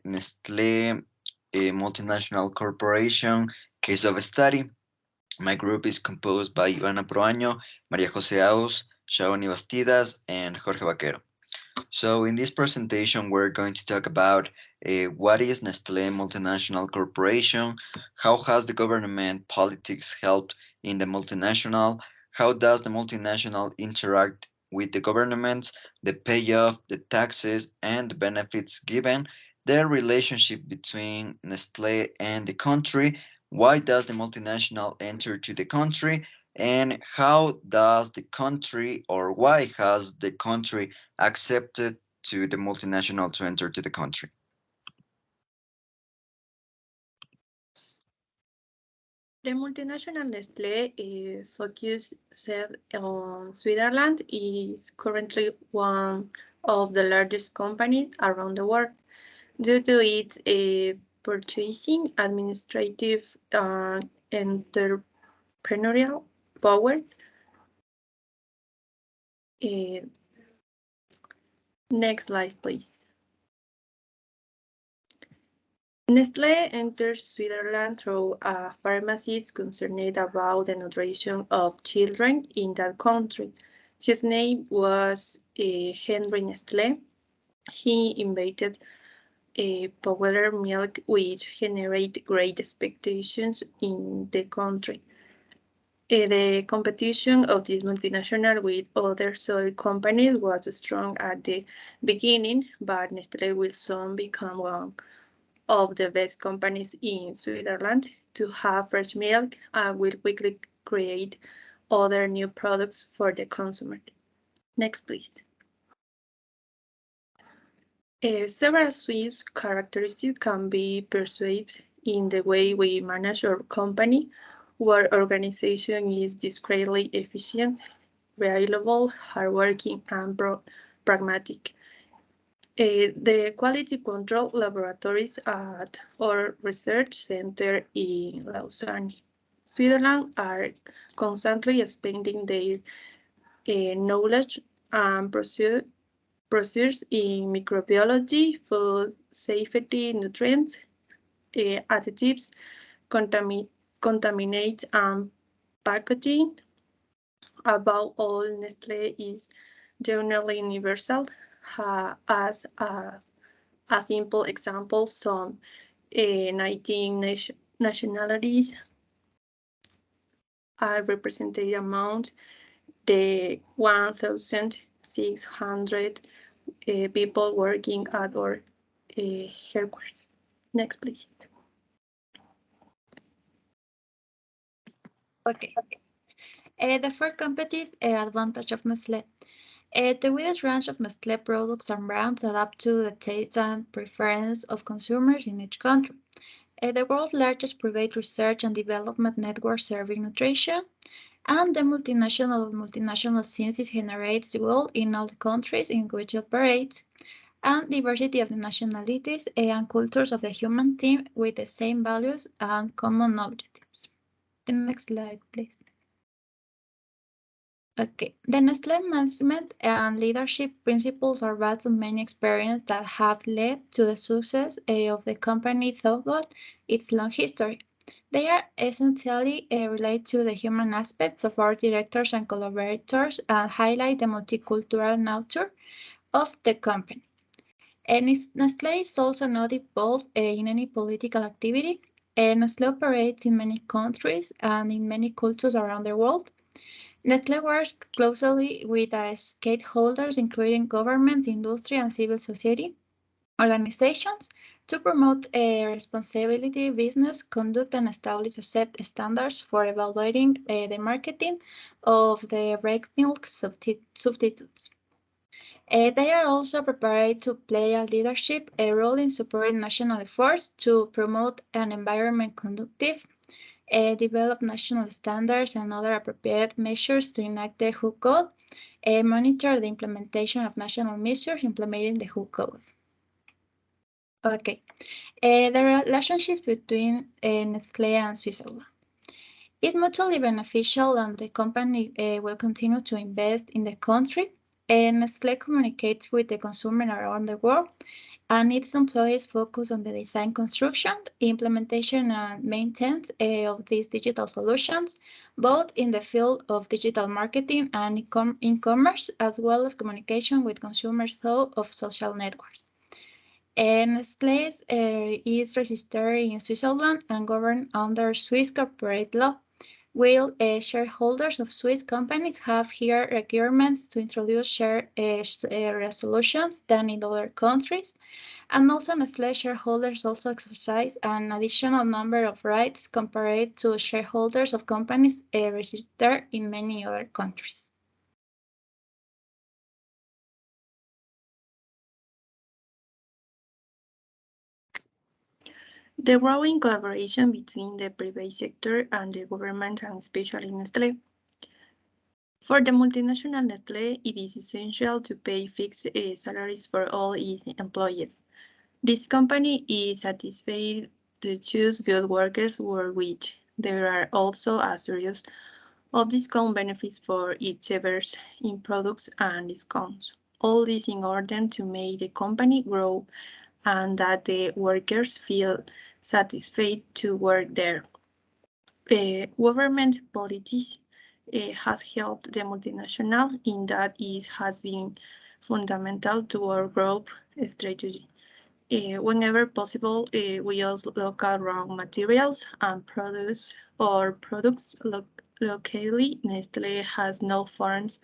Nestlé, a multinational corporation, case of study. My group is composed by Ivana Proaño, María José Aus, Shaoni Bastidas, and Jorge Vaquero. So in this presentation, we're going to talk about what is Nestlé Multinational Corporation, how has the government politics helped in the multinational, how does the multinational interact with the governments, the payoff, the taxes, and the benefits given, the relationship between Nestlé and the country, why does the multinational enter to the country, and how does the country or why has the country accepted to the multinational to enter to the country. The multinational Nestlé is focused on Switzerland, is currently one of the largest companies around the world due to its purchasing, administrative, and entrepreneurial power. Uh, Next slide, please. Nestlé enters Switzerland through a pharmacist concerned about the nutrition of children in that country. His name was Henry Nestlé. He invented powder milk, which generated great expectations in the country. The competition of this multinational with other soy companies was strong at the beginning, but Nestlé will soon become one of the best companies in Switzerland to have fresh milk and will quickly create other new products for the consumer. Next, please. Several Swiss characteristics can be perceived in the way we manage our company, where organization is discreetly efficient, reliable, hardworking, and pragmatic. The quality control laboratories at our research center in Lausanne, Switzerland, are constantly expanding their knowledge and procedures in microbiology, food safety, nutrients, additives, contaminants, and packaging. Above all, Nestlé is generally universal, as a simple example, some 19 nationalities are represented among the 1,600 people working at our headquarters. Next, please. Okay. The fourth competitive advantage of Nestlé. The widest range of Nestlé products and brands adapt to the taste and preference of consumers in each country. The world's largest private research and development network serving nutrition, and the multinational since it generates wealth in all the countries in which it operates, and diversity of the nationalities and cultures of the human team with the same values and common objectives. The next slide, please. Okay, the Nestlé management and leadership principles are based on many experiences that have led to the success of the company throughout its long history. They are essentially related to the human aspects of our directors and collaborators and highlight the multicultural nature of the company. And Nestlé is also not involved in any political activity. Nestlé operates in many countries and in many cultures around the world. Nestlé works closely with stakeholders, including governments, industry, and civil society organizations, to promote responsibility business conduct and establish set standards for evaluating the marketing of the break milk substitutes. They are also prepared to play a leadership role in supporting national efforts to promote an environment conducive, develop national standards and other appropriate measures to enact the WHO Code, monitor the implementation of national measures implementing the WHO Code. Okay, the relationship between Nestlé and Switzerland is mutually beneficial, and the company will continue to invest in the country. Nestlé communicates with the consumer around the world, and its employees focus on the design, construction, implementation, and maintenance of these digital solutions, both in the field of digital marketing and e-commerce, as well as communication with consumers through of social networks. Nestlé is registered in Switzerland and governed under Swiss corporate law, while shareholders of Swiss companies have higher requirements to introduce share resolutions than in other countries. And also, Nestlé shareholders also exercise an additional number of rights compared to shareholders of companies registered in many other countries. The growing collaboration between the private sector and the government, and especially Nestlé. For the multinational Nestlé, it is essential to pay fixed salaries for all its employees. This company is satisfied to choose good workers worldwide. There are also a series of discount benefits for its savers in products and discounts. All this in order to make the company grow and that the workers feel satisfied to work there. Government policies has helped the multinational in that it has been fundamental to our growth strategy. Whenever possible, we use local raw materials and produce or products locally. Nestle has no farms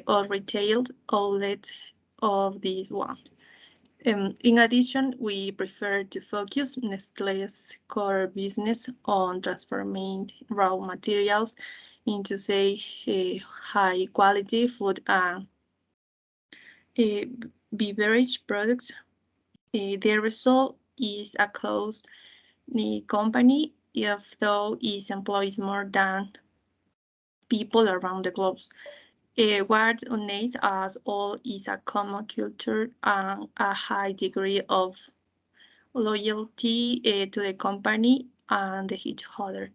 or retail outlet of this one. In addition, we prefer to focus Nestlé's core business on transforming raw materials into, say, high quality food and beverage products. The result is a close knit company, if though it employs more than people around the globe. What unites us all is a common culture and a high degree of loyalty to the company and each other.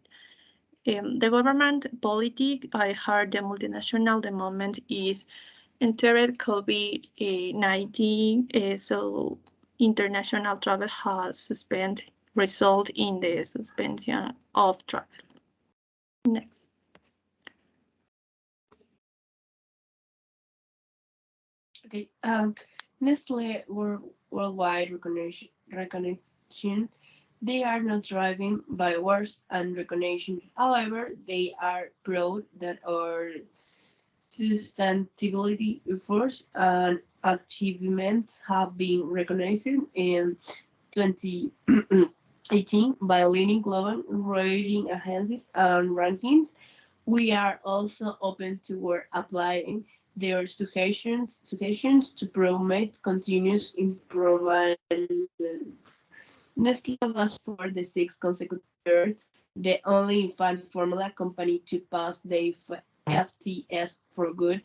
The government policy, I heard the multinational, the moment is entered COVID-19, so international travel has suspended, result in the suspension of travel. Next. Okay. Nestle worldwide recognition. They are not driven by words and recognition. However, they are proud that our sustainability efforts and achievements have been recognized in 2018 by leading global rating agencies and rankings. We are also open toward applying their suggestions to promote continuous improvements. Nestle was for the sixth consecutive year the only infant formula company to pass the FTS for Good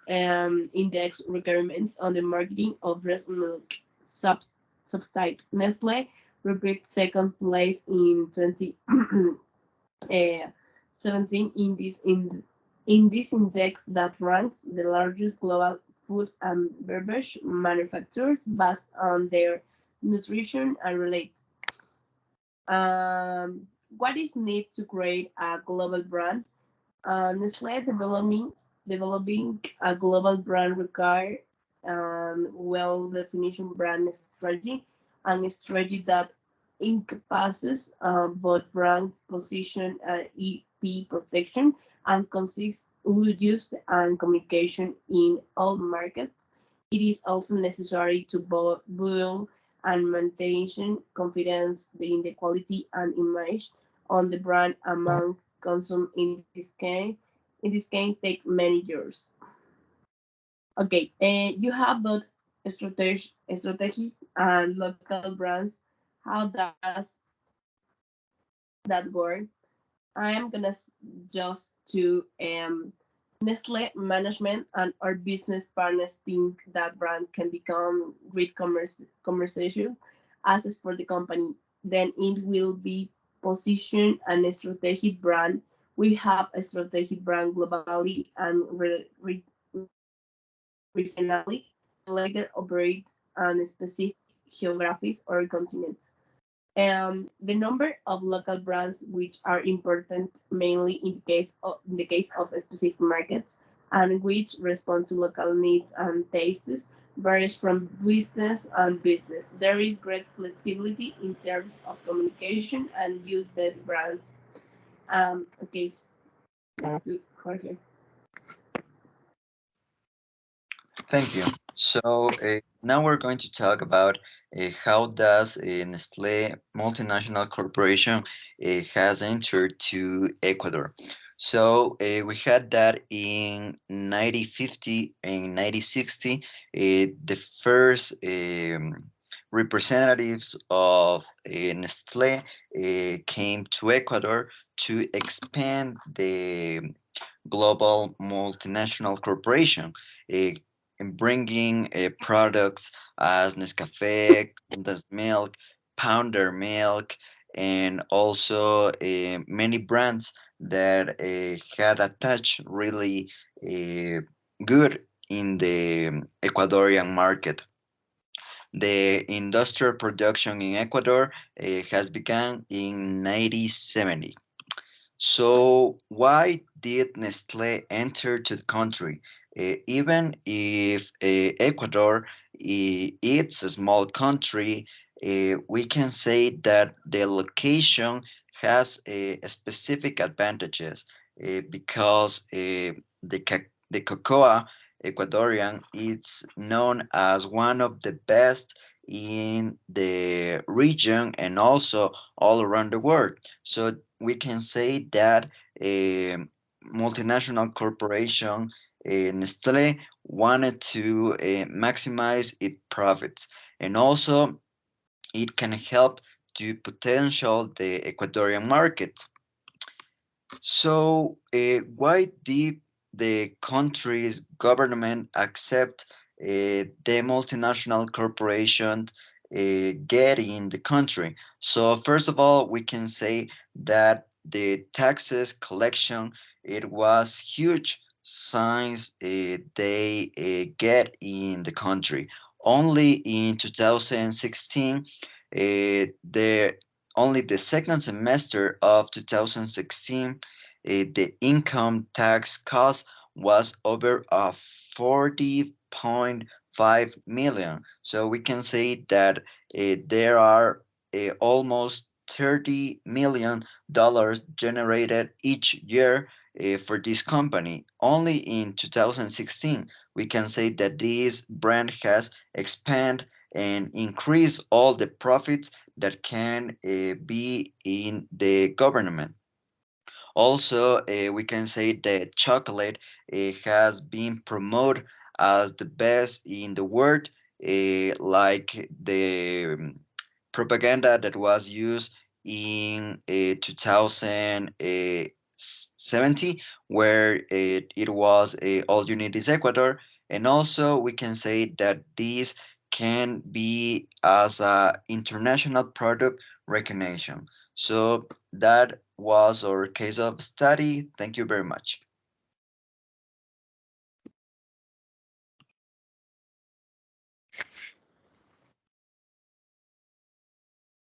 index requirements on the marketing of breast milk subtypes. Nestle repeat second place in 2017 in this index that ranks the largest global food and beverage manufacturers based on their nutrition and relate. What is needed to create a global brand? Nestle developing a global brand require well-defined brand strategy and a strategy that encompasses both brand position and EP protection and consists use and communication in all markets. It is also necessary to build and maintain confidence in the quality and image on the brand among consumers in this case take many years. Okay, you have both strategy and local brands. How does that work? I am gonna just to Nestle management and our business partners think that brand can become great conversation assets for the company. Then it will be positioned and a strategic brand. We have a strategic brand globally and regionally, and later operate on a specific geographies or continents. The number of local brands which are important mainly in the case of specific markets and which respond to local needs and tastes varies from business and business. There is great flexibility in terms of communication and use the brands. Okay, let's do Jorge. Thank you. So now we're going to talk about how does Nestlé multinational corporation has entered to Ecuador. So we had that in 1950 and 1960. The first representatives of Nestlé came to Ecuador to expand the global multinational corporation, uh, bringing products as Nescafe, Condensed Milk, Pounder Milk, and also many brands that had attached really good in the Ecuadorian market. The industrial production in Ecuador has begun in 1970. So, why did Nestlé enter to the country? Even if Ecuador it's a small country, we can say that the location has specific advantages because the cocoa Ecuadorian is known as one of the best in the region and also all around the world. So we can say that a multinational corporation, Nestle, wanted to maximize its profits, and also it can help to potential the Ecuadorian market. So, why did the country's government accept the multinational corporation get in the country? So, first of all, we can say that the taxes collection it was huge since they get in the country. Only in 2016, the only the second semester of 2016 the income tax cost was over 40.5 million. So we can say that there are almost $30 million generated each year for this company. Only in 2016, we can say that this brand has expanded and increased all the profits that can be in the government. Also, we can say that chocolate has been promoted as the best in the world, like the propaganda that was used in 2070, where it was all you need is Ecuador. And also, we can say that this can be as a international product recognition. So that was our case of study. Thank you very much.